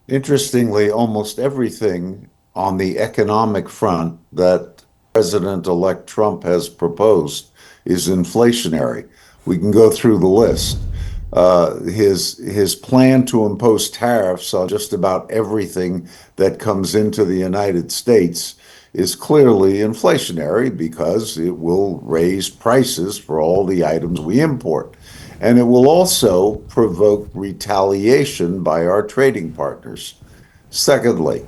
Interestingly, almost everything on the economic front that President-elect Trump has proposed is inflationary. We can go through the list. His plan to impose tariffs on just about everything that comes into the United States is clearly inflationary because it will raise prices for all the items we import. And it will also provoke retaliation by our trading partners. Secondly,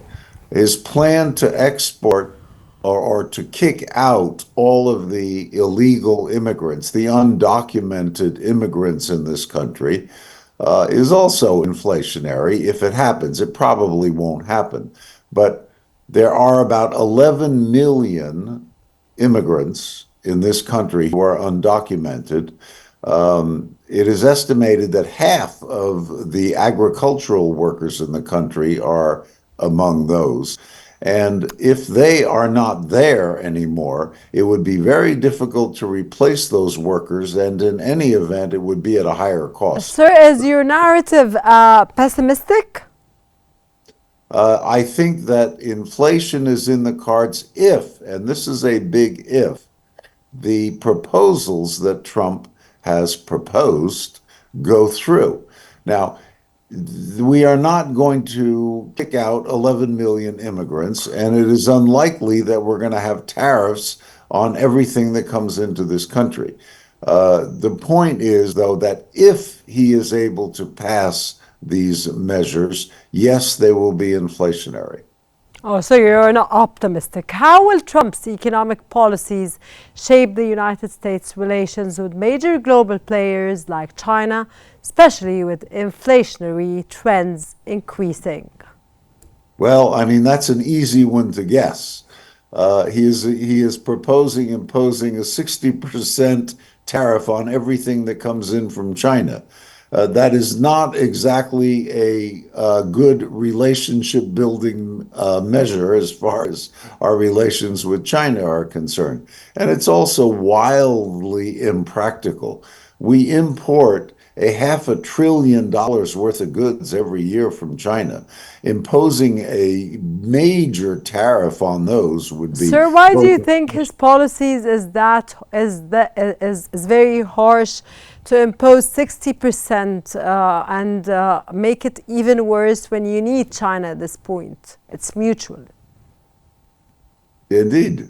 his plan to export or to kick out all of the illegal immigrants, the undocumented immigrants in this country, is also inflationary if it happens. It probably won't happen. But there are about 11 million immigrants in this country who are undocumented. It is estimated that half of the agricultural workers in the country are among those. And if they are not there anymore, it would be very difficult to replace those workers. And in any event, it would be at a higher cost. Sir, is your narrative pessimistic? I think that inflation is in the cards if, and this is a big if, the proposals that Trump has proposed go through. Now, we are not going to kick out 11 million immigrants, and it is unlikely that we're going to have tariffs on everything that comes into this country. The point is, though, that if he is able to pass these measures, yes, they will be inflationary. Oh, so you're not optimistic. How will Trump's economic policies shape the United States' relations with major global players like China, especially with inflationary trends increasing? Well, I mean, that's an easy one to guess. He is proposing imposing a 60% tariff on everything that comes in from China. That is not exactly a good relationship building measure as far as our relations with China are concerned. And it's also wildly impractical. We import a $500 billion worth of goods every year from China. Imposing a major tariff on those would be Sir, why do you think his policies is very harsh to impose 60% and make it even worse when you need China at this point? It's mutual. indeed.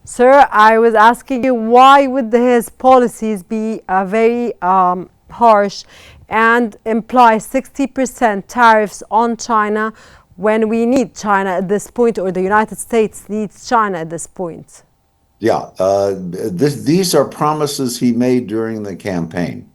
Sir, I was asking you why would his policies be very harsh and imply 60% tariffs on China when we need China at this point, or the United States needs China at this point? Yeah, these are promises he made during the campaign.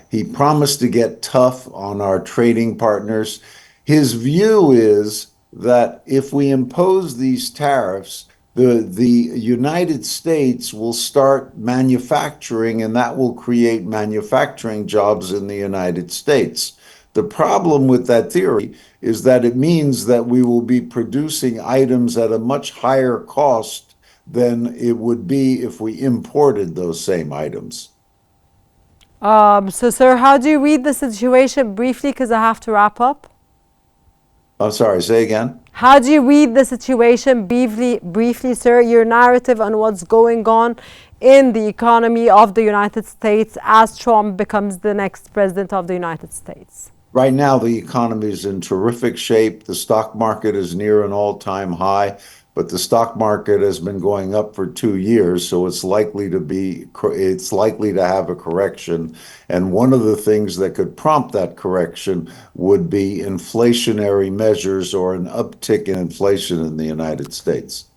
He promised to get tough on our trading partners. His view is that if we impose these tariffs, the United States will start manufacturing, and that will create manufacturing jobs in the United States. The problem with that theory is that it means that we will be producing items at a much higher cost than it would be if we imported those same items. So, sir, how do you read the situation briefly? Because I have to wrap up. I'm sorry, say again. How do you read the situation briefly, sir? Your narrative on what's going on in the economy of the United States as Trump becomes the next president of the United States. Right now, the economy is in terrific shape. The stock market is near an all-time high, but the stock market has been going up for 2 years, so it's likely to have a correction. And one of the things that could prompt that correction would be inflationary measures or an uptick in inflation in the United States.